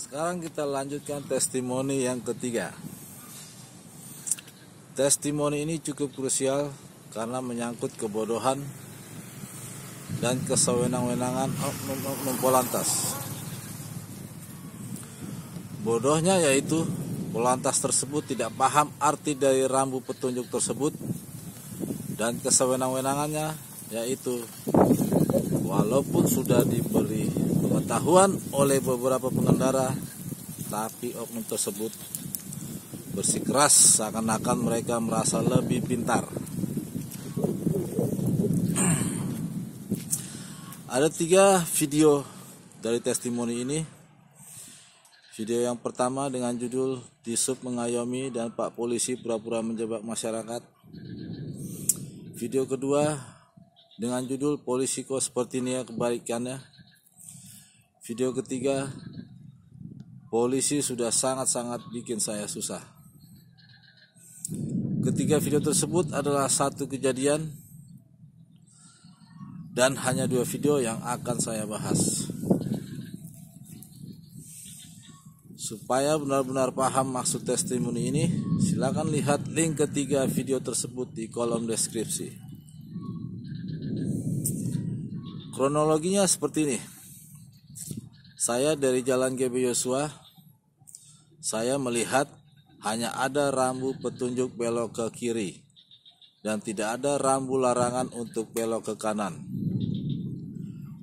Sekarang kita lanjutkan testimoni yang ketiga. Testimoni ini cukup krusial karena menyangkut kebodohan dan kesewenang-wenangan oknum Polantas. Bodohnya yaitu Polantas tersebut tidak paham arti dari rambu petunjuk tersebut, dan kesewenang-wenangannya yaitu walaupun sudah diberi pengetahuan oleh beberapa pengendara, tapi oknum tersebut bersikeras seakan-akan mereka merasa lebih pintar. Ada 3 video dari testimoni ini. Video yang pertama dengan judul "Disub mengayomi dan Pak Polisi pura-pura menjebak masyarakat". Video kedua dengan judul "Polisi kok seperti ini ya kebalikannya". Video ketiga, "Polisi sudah sangat-sangat bikin saya susah". Ketiga video tersebut adalah satu kejadian dan hanya 2 video yang akan saya bahas. Supaya benar-benar paham maksud testimoni ini, silakan lihat link ketiga video tersebut di kolom deskripsi. Kronologinya seperti ini. Saya dari Jalan GB Yosua. Saya melihat hanya ada rambu petunjuk belok ke kiri dan tidak ada rambu larangan untuk belok ke kanan.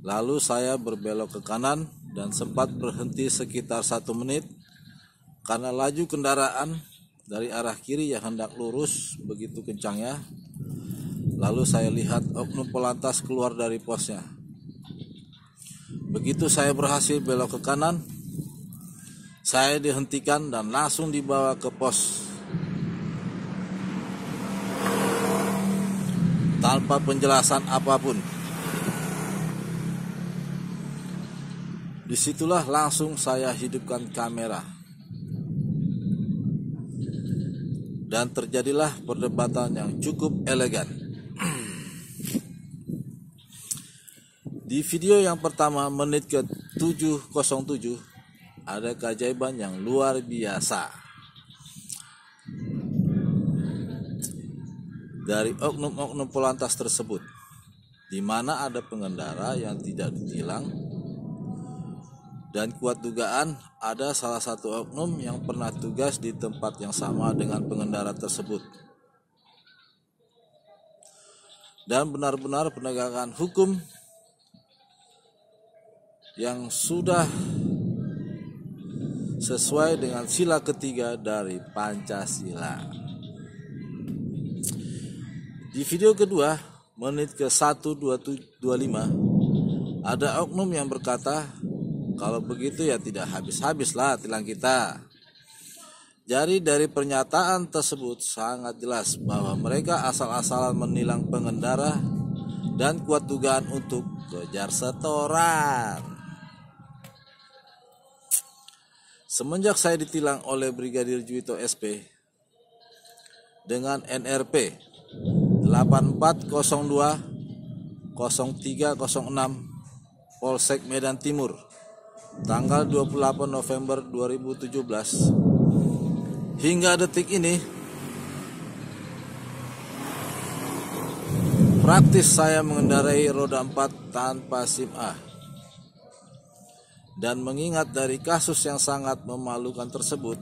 Lalu saya berbelok ke kanan dan sempat berhenti sekitar 1 menit karena laju kendaraan dari arah kiri yang hendak lurus begitu kencangnya. Lalu saya lihat oknum Polantas keluar dari posnya. Begitu saya berhasil belok ke kanan, saya dihentikan dan langsung dibawa ke pos tanpa penjelasan apapun. Disitulah langsung saya hidupkan kamera dan terjadilah perdebatan yang cukup elegan. Di video yang pertama menit ke 7:07 ada keajaiban yang luar biasa dari oknum-oknum Polantas tersebut, di mana ada pengendara yang tidak ditilang. Dan kuat dugaan ada salah satu oknum yang pernah tugas di tempat yang sama dengan pengendara tersebut. Dan benar-benar penegakan hukum yang sudah sesuai dengan sila ketiga dari Pancasila. Di video kedua, menit ke 1:25, ada oknum yang berkata, "Kalau begitu ya tidak habis-habislah tilang kita." Jadi dari pernyataan tersebut sangat jelas bahwa mereka asal-asalan menilang pengendara dan kuat dugaan untuk kejar setoran. Semenjak saya ditilang oleh Brigadir Juwito SP dengan NRP 84020306 Polsek Medan Timur tanggal 28 November 2017 hingga detik ini, praktis saya mengendarai roda 4 tanpa SIM A. Dan mengingat dari kasus yang sangat memalukan tersebut,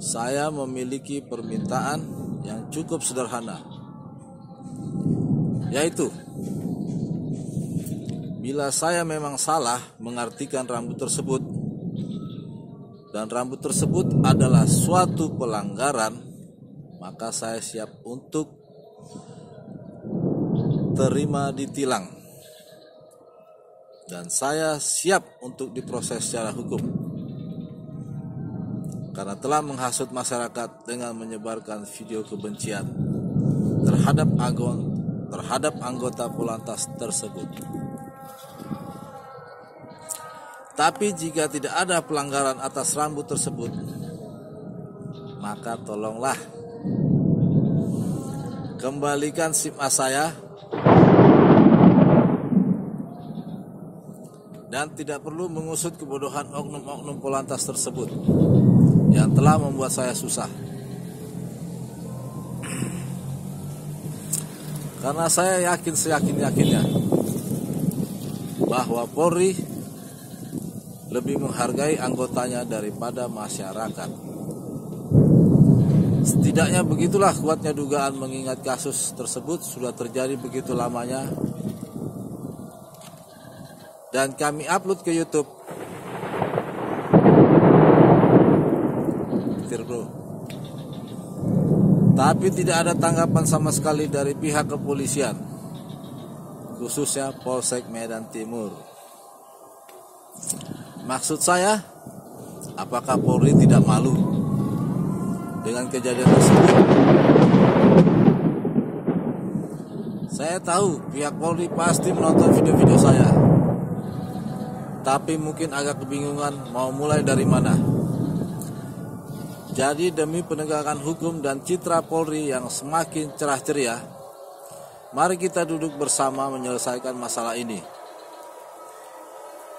saya memiliki permintaan yang cukup sederhana, yaitu bila saya memang salah mengartikan rambut tersebut dan rambut tersebut adalah suatu pelanggaran, maka saya siap untuk terima ditilang dan saya siap untuk diproses secara hukum karena telah menghasut masyarakat dengan menyebarkan video kebencian terhadap anggota Polantas tersebut. Tapi jika tidak ada pelanggaran atas rambut tersebut, maka tolonglah kembalikan SIM A saya dan tidak perlu mengusut kebodohan oknum-oknum Polantas tersebut yang telah membuat saya susah. Karena saya yakin seyakin-yakinnya bahwa Polri lebih menghargai anggotanya daripada masyarakat. Setidaknya begitulah kuatnya dugaan mengingat kasus tersebut sudah terjadi begitu lamanya dan kami upload ke YouTube. Bro. Tapi tidak ada tanggapan sama sekali dari pihak kepolisian, khususnya Polsek Medan Timur. Maksud saya, apakah Polri tidak malu dengan kejadian tersebut? Saya tahu pihak Polri pasti menonton video-video saya, tapi mungkin agak kebingungan mau mulai dari mana. Jadi demi penegakan hukum dan citra Polri yang semakin cerah ceria, mari kita duduk bersama menyelesaikan masalah ini,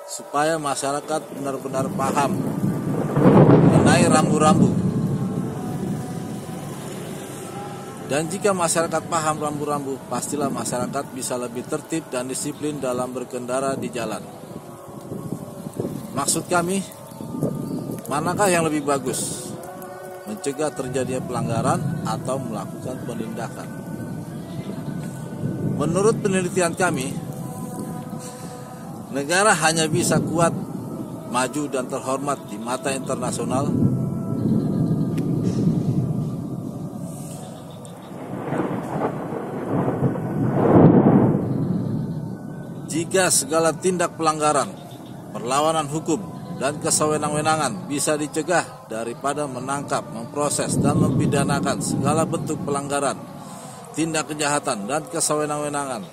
supaya masyarakat benar-benar paham mengenai rambu-rambu. Dan jika masyarakat paham rambu-rambu, pastilah masyarakat bisa lebih tertib dan disiplin dalam berkendara di jalan. Maksud kami, manakah yang lebih bagus? Mencegah terjadinya pelanggaran atau melakukan penindakan? Menurut penelitian kami, negara hanya bisa kuat, maju dan terhormat di mata internasional jika segala tindak pelanggaran, perlawanan hukum, dan kesewenang-wenangan bisa dicegah daripada menangkap, memproses, dan mempidanakan segala bentuk pelanggaran, tindak kejahatan, dan kesewenang-wenangan.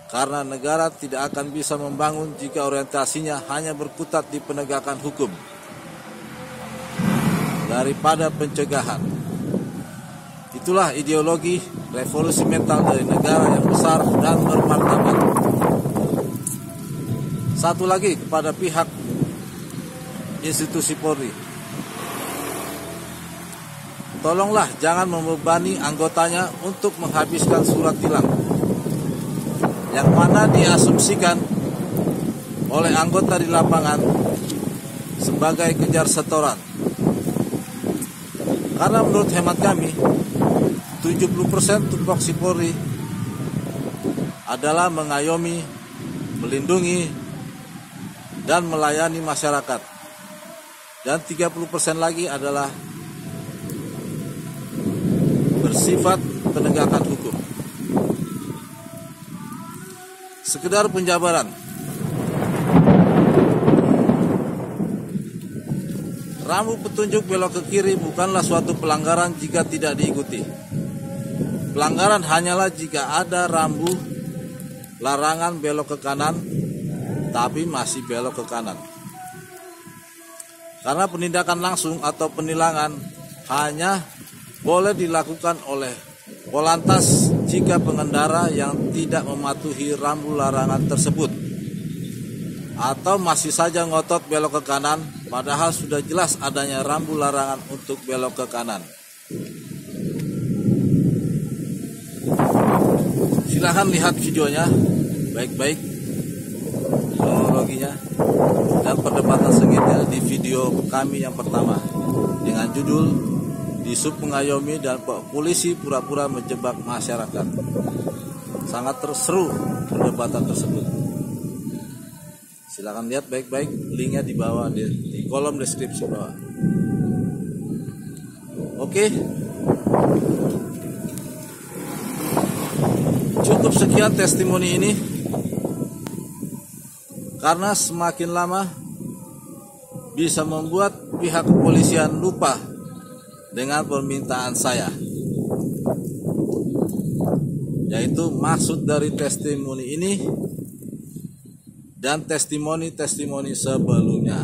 Karena negara tidak akan bisa membangun jika orientasinya hanya berkutat di penegakan hukum daripada pencegahan. Itulah ideologi revolusi mental dari negara yang besar dan bermartabat. Satu lagi kepada pihak institusi Polri, tolonglah jangan membebani anggotanya untuk menghabiskan surat tilang yang mana diasumsikan oleh anggota di lapangan sebagai kejar setoran. Karena menurut hemat kami, 70% tupoksi Polri adalah mengayomi, melindungi, dan melayani masyarakat. Dan 30% lagi adalah bersifat penegakan hukum. Sekedar penjabaran, rambu petunjuk belok ke kiri bukanlah suatu pelanggaran jika tidak diikuti. Pelanggaran hanyalah jika ada rambu larangan belok ke kanan tapi masih belok ke kanan. Karena penindakan langsung atau penilangan hanya boleh dilakukan oleh Polantas jika pengendara yang tidak mematuhi rambu larangan tersebut atau masih saja ngotot belok ke kanan padahal sudah jelas adanya rambu larangan untuk belok ke kanan. Silahkan lihat videonya baik-baik, kronologinya dan perdebatan sengitnya di video kami yang pertama dengan judul "Disub mengayomi dan polisi pura-pura menjebak masyarakat". Sangat seru perdebatan tersebut. Silakan lihat baik-baik, linknya di bawah di kolom deskripsi bawah. Oke. Cukup sekian testimoni ini. Karena semakin lama bisa membuat pihak kepolisian lupa dengan permintaan saya, yaitu maksud dari testimoni ini dan testimoni-testimoni sebelumnya.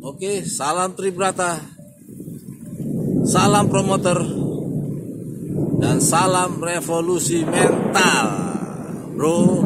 Oke, salam Tribrata, salam promoter, dan salam revolusi mental, bro.